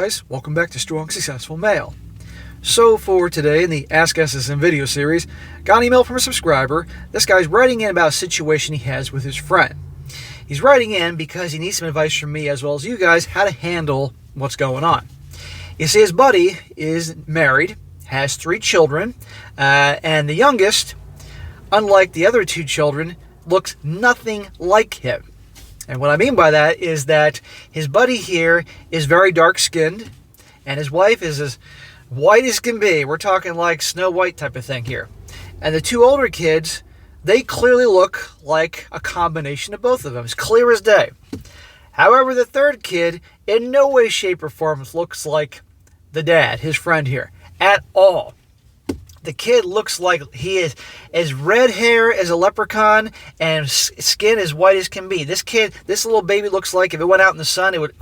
guys, welcome back to Strong Successful Male. So for today in the Ask SSM video series, got an email from a subscriber. This guy's writing in about a situation he has with his friend. He's writing in because he needs some advice from me as well as you guys how to handle what's going on. You see, his buddy is married, has 3 children, and the youngest, unlike the other 2 children, looks nothing like him. And what I mean by that is that his buddy here is very dark-skinned, and his wife is as white as can be. We're talking like Snow White type of thing here. And the 2 older kids, they clearly look like a combination of both of them. It's clear as day. However, the 3rd kid, in no way, shape, or form looks like the dad, his friend here, at all. The kid looks like he is as red hair as a leprechaun and skin as white as can be. This little baby looks like if it went out in the sun, it would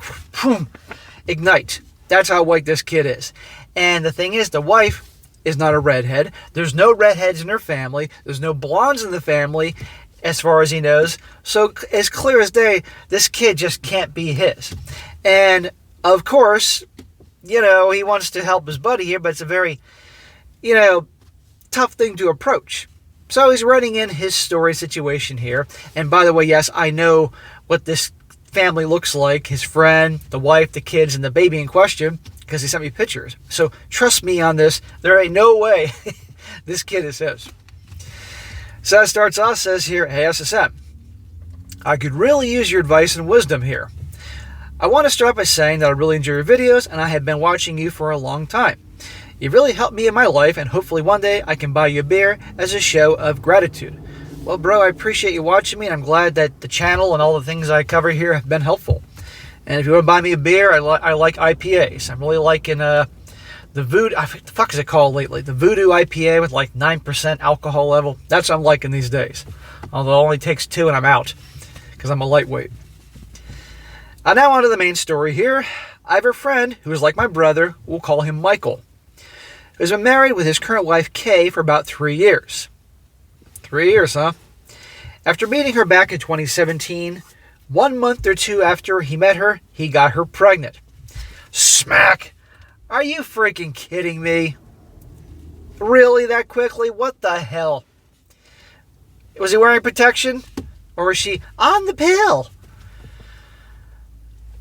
ignite. That's how white this kid is. And the thing is, the wife is not a redhead. There's no redheads in her family. There's no blondes in the family, as far as he knows. So as clear as day, this kid just can't be his. And of course, he wants to help his buddy here, but it's a very, tough thing to approach. So he's writing in his story situation here. And by the way, yes, I know what this family looks like. His friend, the wife, the kids, and the baby in question, because he sent me pictures. So trust me on this. There ain't no way this kid is his. So it starts off, says here, "Hey SSM, I could really use your advice and wisdom here. I want to start by saying that I really enjoy your videos and I have been watching you for a long time. You've really helped me in my life, and hopefully one day I can buy you a beer as a show of gratitude." Well, bro, I appreciate you watching me, and I'm glad that the channel and all the things I cover here have been helpful. And if you want to buy me a beer, I like IPAs. I'm really liking the Voodoo, what the fuck is it called lately? The Voodoo IPA with like 9% alcohol level. That's what I'm liking these days. Although it only takes 2 and I'm out, because I'm a lightweight. Now on to the main story here. I have a friend who is like my brother. We'll call him Michael, who's been married with his current wife, Kay, for about 3 years. 3 years, huh? After meeting her back in 2017, 1 month or 2 after he met her, he got her pregnant. Smack! Are you freaking kidding me? Really, that quickly? What the hell? Was he wearing protection? Or was she on the pill?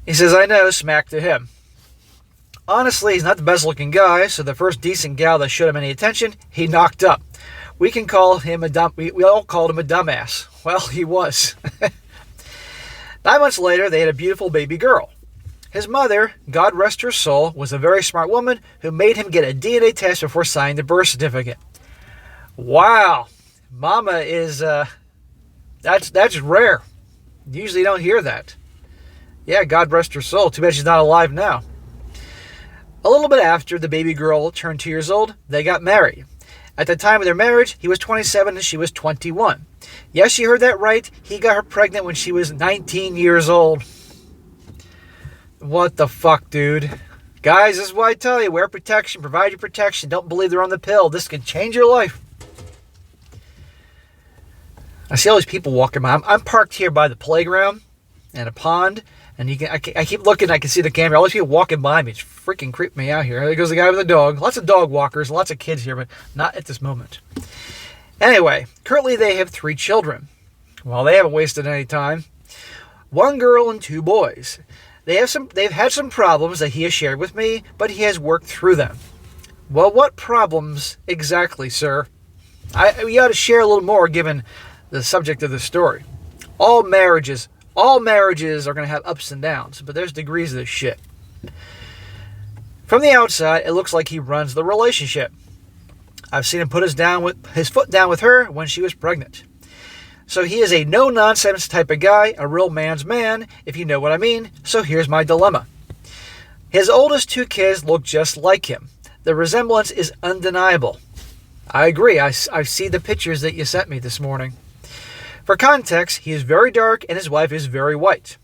He says, I know, smack to him. Honestly, he's not the best looking guy, so the first decent gal that showed him any attention, he knocked up. We all called him a dumbass. Well, he was. 9 months later, they had a beautiful baby girl. His mother, God rest her soul, was a very smart woman who made him get a DNA test before signing the birth certificate. Wow. Mama is, that's rare. Usually you don't hear that. Yeah, God rest her soul. Too bad she's not alive now. A little bit after the baby girl turned 2 years old, they got married. At the time of their marriage, he was 27 and she was 21. Yes, you heard that right. He got her pregnant when she was 19 years old. What the fuck, dude? Guys, this is what I tell you. Wear protection. Provide your protection. Don't believe they're on the pill. This can change your life. I see all these people walking by. I'm parked here by the playground and a pond. And I keep looking, I can see the camera. All these people walking by me. It's freaking creeping me out here. There goes the guy with the dog. Lots of dog walkers, lots of kids here, but not at this moment. Anyway, currently they have 3 children. Well, they haven't wasted any time. 1 girl and 2 boys. They've had some problems that he has shared with me, but he has worked through them. Well, what problems exactly, sir? We ought to share a little more given the subject of the story. All marriages are going to have ups and downs, but there's degrees of this shit. From the outside, it looks like he runs the relationship. I've seen him put his foot down with her when she was pregnant. So he is a no-nonsense type of guy, a real man's man, if you know what I mean. So here's my dilemma. His oldest 2 kids look just like him. The resemblance is undeniable. I agree. I see the pictures that you sent me this morning. For context, he is very dark and his wife is very white.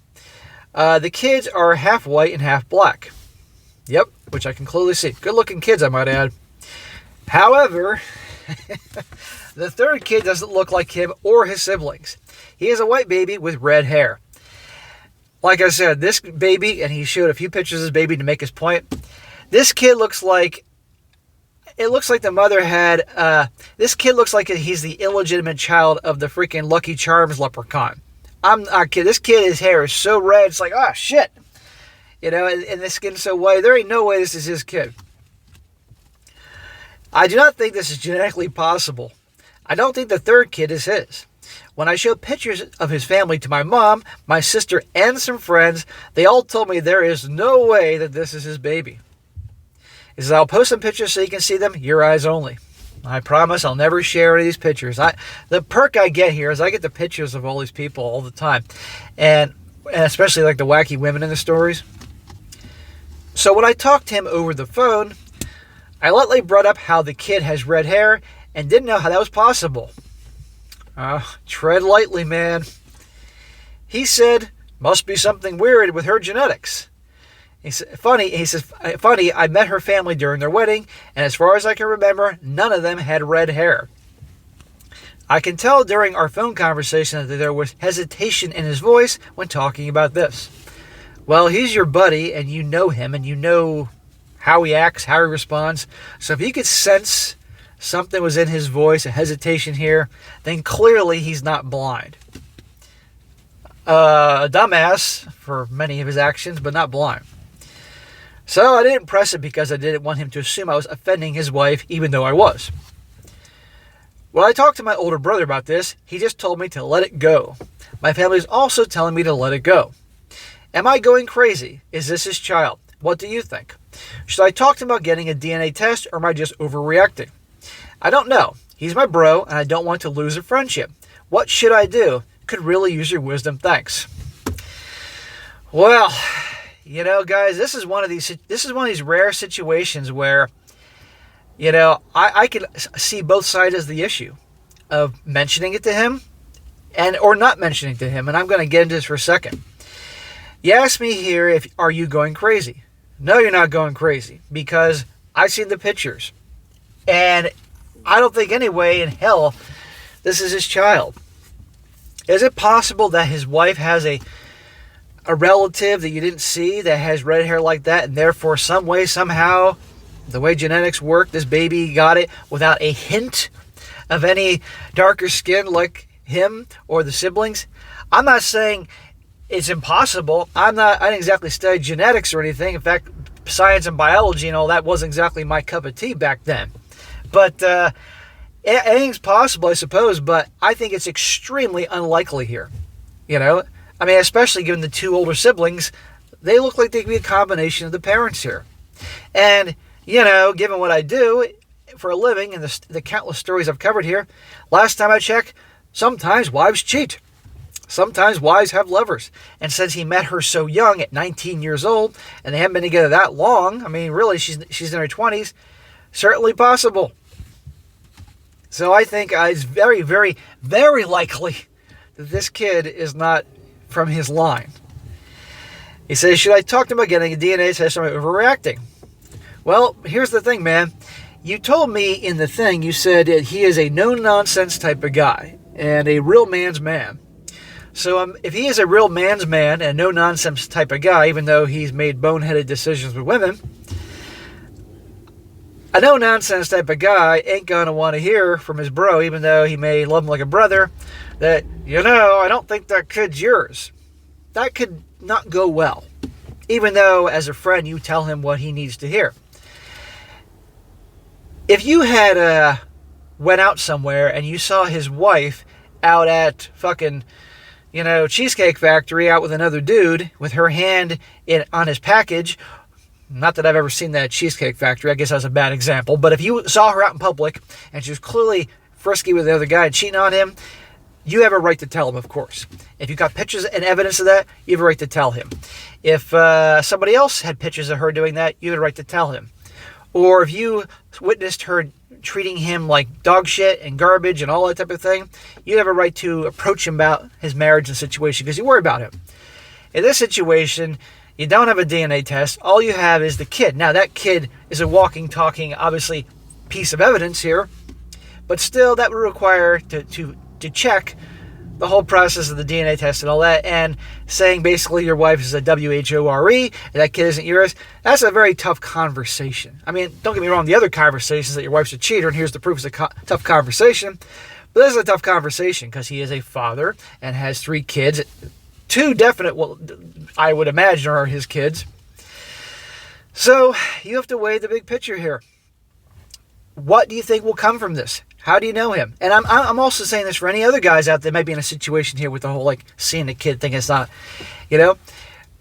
The kids are half white and half black. Yep, which I can clearly see. Good looking kids, I might add. However, the 3rd kid doesn't look like him or his siblings. He is a white baby with red hair. Like I said, this baby, and he showed a few pictures of his baby to make his point. This kid looks like, it looks like the mother had, this kid looks like he's the illegitimate child of the freaking Lucky Charms leprechaun. I'm not kidding. This kid, his hair is so red, it's like, oh shit. You know, and the skin's so white. There ain't no way this is his kid. I do not think this is genetically possible. I don't think the third kid is his. When I showed pictures of his family to my mom, my sister, and some friends, they all told me there is no way that this is his baby. He says, I'll post some pictures so you can see them, your eyes only. I promise I'll never share any of these pictures. The perk I get here is I get the pictures of all these people all the time. And especially like the wacky women in the stories. So when I talked to him over the phone, I lightly brought up how the kid has red hair and didn't know how that was possible. Tread lightly, man. He said, must be something weird with her genetics. He says, funny, I met her family during their wedding, and as far as I can remember, none of them had red hair. I can tell during our phone conversation that there was hesitation in his voice when talking about this. Well, he's your buddy, and you know him, and you know how he acts, how he responds. So if you could sense something was in his voice, a hesitation here, then clearly he's not blind. A dumbass for many of his actions, but not blind. So I didn't press it because I didn't want him to assume I was offending his wife, even though I was. When I talked to my older brother about this, he just told me to let it go. My family is also telling me to let it go. Am I going crazy? Is this his child? What do you think? Should I talk to him about getting a DNA test, or am I just overreacting? I don't know. He's my bro, and I don't want to lose a friendship. What should I do? Could really use your wisdom. Thanks. Well, you know, guys, this is one of these rare situations where, you know, I can see both sides of the issue of mentioning it to him or not mentioning it to him, and I'm going to get into this for a second. You asked me here, are you going crazy? No, you're not going crazy, because I've seen the pictures, and I don't think any way in hell this is his child. Is it possible that his wife has a relative that you didn't see that has red hair like that, and therefore some way, somehow, the way genetics work, this baby got it without a hint of any darker skin like him or the siblings? I'm not saying it's impossible. I didn't exactly study genetics or anything. In fact, science and biology and all that wasn't exactly my cup of tea back then. But anything's possible, I suppose, but I think it's extremely unlikely here. You know? I mean, especially given the two older siblings, they look like they could be a combination of the parents here. And, you know, given what I do for a living and the countless stories I've covered here, last time I checked, sometimes wives cheat. Sometimes wives have lovers. And since he met her so young at 19 years old, and they haven't been together that long, I mean, really, she's in her 20s, certainly possible. So I think it's very, very, very likely that this kid is not from his line. He says, should I talk to him about getting a DNA test, or am I overreacting? Well, here's the thing, man. You told me in the thing, you said that he is a no-nonsense type of guy and a real man's man. So if he is a real man's man and no-nonsense type of guy, even though he's made boneheaded decisions with women, a no-nonsense type of guy ain't going to want to hear from his bro, even though he may love him like a brother, that, you know, I don't think that kid's yours. That could not go well, even though as a friend you tell him what he needs to hear. If you had went out somewhere and you saw his wife out at fucking, you know, Cheesecake Factory out with another dude with her hand on his package, not that I've ever seen that at Cheesecake Factory, I guess that's a bad example, but if you saw her out in public and she was clearly frisky with the other guy and cheating on him, you have a right to tell him, of course. If you got pictures and evidence of that, you have a right to tell him. If somebody else had pictures of her doing that, you have a right to tell him. Or if you witnessed her treating him like dog shit and garbage and all that type of thing, you have a right to approach him about his marriage and situation because you worry about him. In this situation, you don't have a DNA test. All you have is the kid. Now, that kid is a walking, talking, obviously, piece of evidence here. But still, that would require to check the whole process of the DNA test and all that, and saying basically your wife is a WHORE and that kid isn't yours, that's a very tough conversation. I mean, don't get me wrong, the other conversations that your wife's a cheater and here's the proof is a tough conversation. But this is a tough conversation because he is a father and has 3 kids. 2 definite, well, I would imagine, are his kids. So you have to weigh the big picture here. What do you think will come from this? How do you know him? And I'm also saying this for any other guys out there might be in a situation here with the whole like seeing the kid thing. It's not,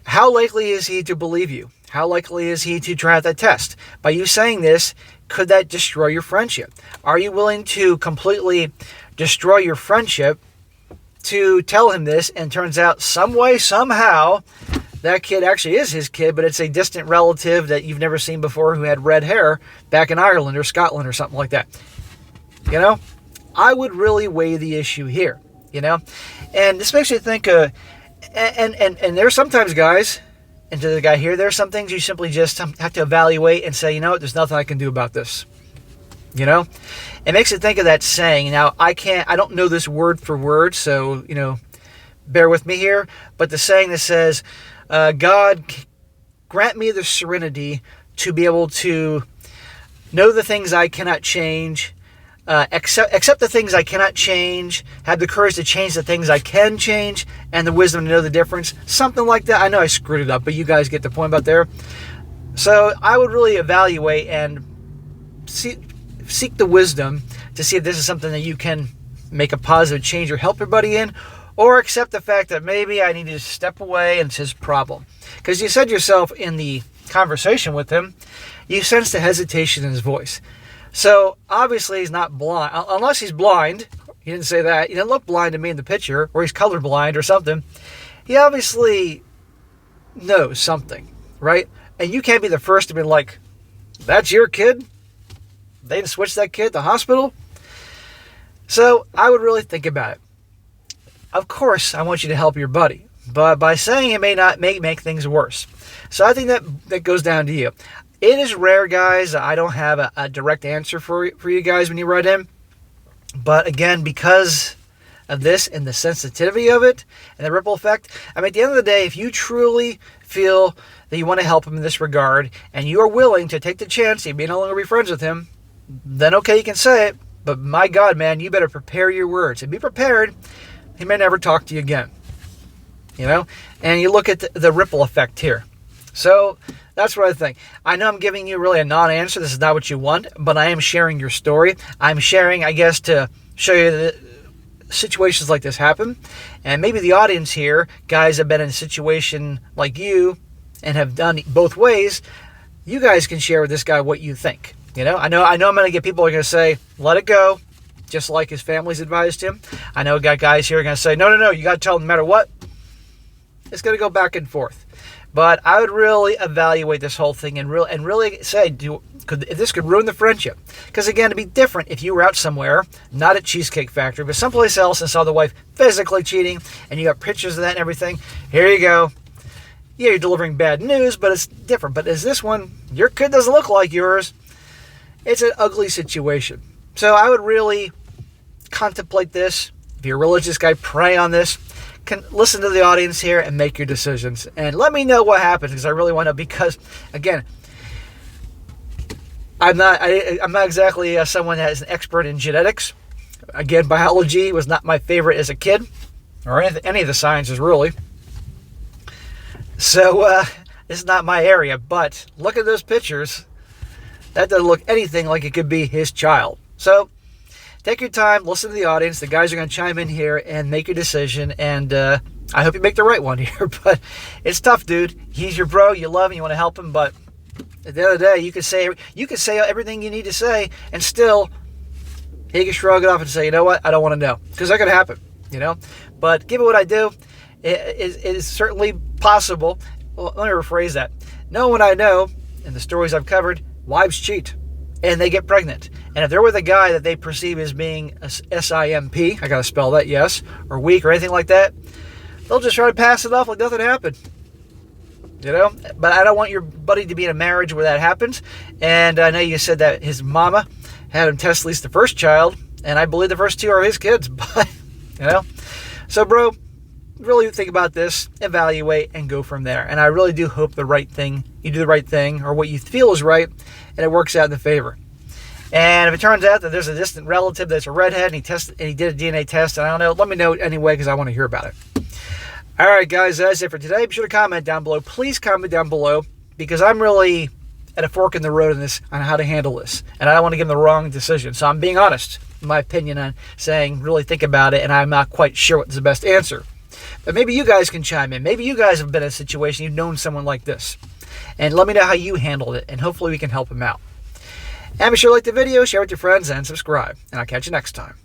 how likely is he to believe you? How likely is he to try out that test? By you saying this, could that destroy your friendship? Are you willing to completely destroy your friendship to tell him this, and turns out some way, somehow, that kid actually is his kid, but it's a distant relative that you've never seen before who had red hair back in Ireland or Scotland or something like that? I would really weigh the issue here, and this makes me think, and there's sometimes guys, and to the guy here, there's some things you simply just have to evaluate and say, there's nothing I can do about this. It makes you think of that saying. Now, I don't know this word for word, so, bear with me here, but the saying that says, God, grant me the serenity to be able to know the things I cannot change, accept the things I cannot change, have the courage to change the things I can change, and the wisdom to know the difference. Something like that. I know I screwed it up, but you guys get the point about there. So I would really evaluate and seek the wisdom to see if this is something that you can make a positive change or help your buddy in, or accept the fact that maybe I need to step away and it's his problem. Because you said yourself in the conversation with him, you sensed the hesitation in his voice. So obviously he's not blind, unless he's blind. He didn't say that. He didn't look blind to me in the picture, or he's colorblind or something. He obviously knows something, right? And you can't be the first to be like, that's your kid? They just switched that kid at the hospital? So I would really think about it. Of course, I want you to help your buddy, but by saying it may not make things worse. So I think that goes down to you. It is rare, guys. I don't have a direct answer for you guys when you write in. But again, because of this and the sensitivity of it and the ripple effect, at the end of the day, if you truly feel that you want to help him in this regard and you are willing to take the chance, you may no longer be friends with him, then okay, you can say it. But my God, man, you better prepare your words. And be prepared. He may never talk to you again. And you look at the ripple effect here. So that's what I think. I know I'm giving you really a non-answer. This is not what you want, but I am sharing your story. I'm sharing, I guess, to show you that situations like this happen. And maybe the audience here, guys have been in a situation like you and have done both ways. You guys can share with this guy what you think. I know I'm going to get people who are going to say, let it go, just like his family's advised him. I know I got guys here who are going to say, no, you got to tell him no matter what. It's going to go back and forth. But I would really evaluate this whole thing and really say, if this could ruin the friendship. Because again, it'd be different if you were out somewhere, not at Cheesecake Factory, but someplace else and saw the wife physically cheating, and you got pictures of that and everything. Here you go. Yeah, you're delivering bad news, but it's different. But is this one, your kid doesn't look like yours. It's an ugly situation. So I would really contemplate this. If you're a religious guy, pray on this. Can listen to the audience here and make your decisions. And let me know what happens, because I really want to, because, again, I'm not exactly someone that is an expert in genetics. Again, biology was not my favorite as a kid, or any of the sciences, really. So this is not my area, but look at those pictures. That doesn't look anything like it could be his child. So take your time, listen to the audience. The guys are going to chime in here and make your decision. And I hope you make the right one here. But it's tough, dude. He's your bro. You love him. You want to help him. But at the end of the day, you could say everything you need to say, and still he can shrug it off and say, you know what? I don't want to know, because that could happen. But given what I do, it is certainly possible. Well, let me rephrase that. Knowing what I know and the stories I've covered, wives cheat. And they get pregnant. And if they're with a guy that they perceive as being a SIMP, I got to spell that, yes, or weak or anything like that, they'll just try to pass it off like nothing happened. But I don't want your buddy to be in a marriage where that happens. And I know you said that his mama had him test at least the first child, and I believe the first 2 are his kids. But, So, bro, really think about this, evaluate, and go from there. And I really do hope you do the right thing, or what you feel is right, and it works out in the favor. And if it turns out that there's a distant relative that's a redhead and he did a DNA test, and I don't know, let me know anyway, because I want to hear about it. All right, guys, that's it for today. Be sure to comment down below. Please comment down below, because I'm really at a fork in the road on how to handle this, and I don't want to give them the wrong decision. So I'm being honest, in my opinion, on saying really think about it, and I'm not quite sure what's the best answer. But maybe you guys can chime in. Maybe you guys have been in a situation, you've known someone like this. And let me know how you handled it, and hopefully we can help them out. And be sure to like the video, share with your friends, and subscribe. And I'll catch you next time.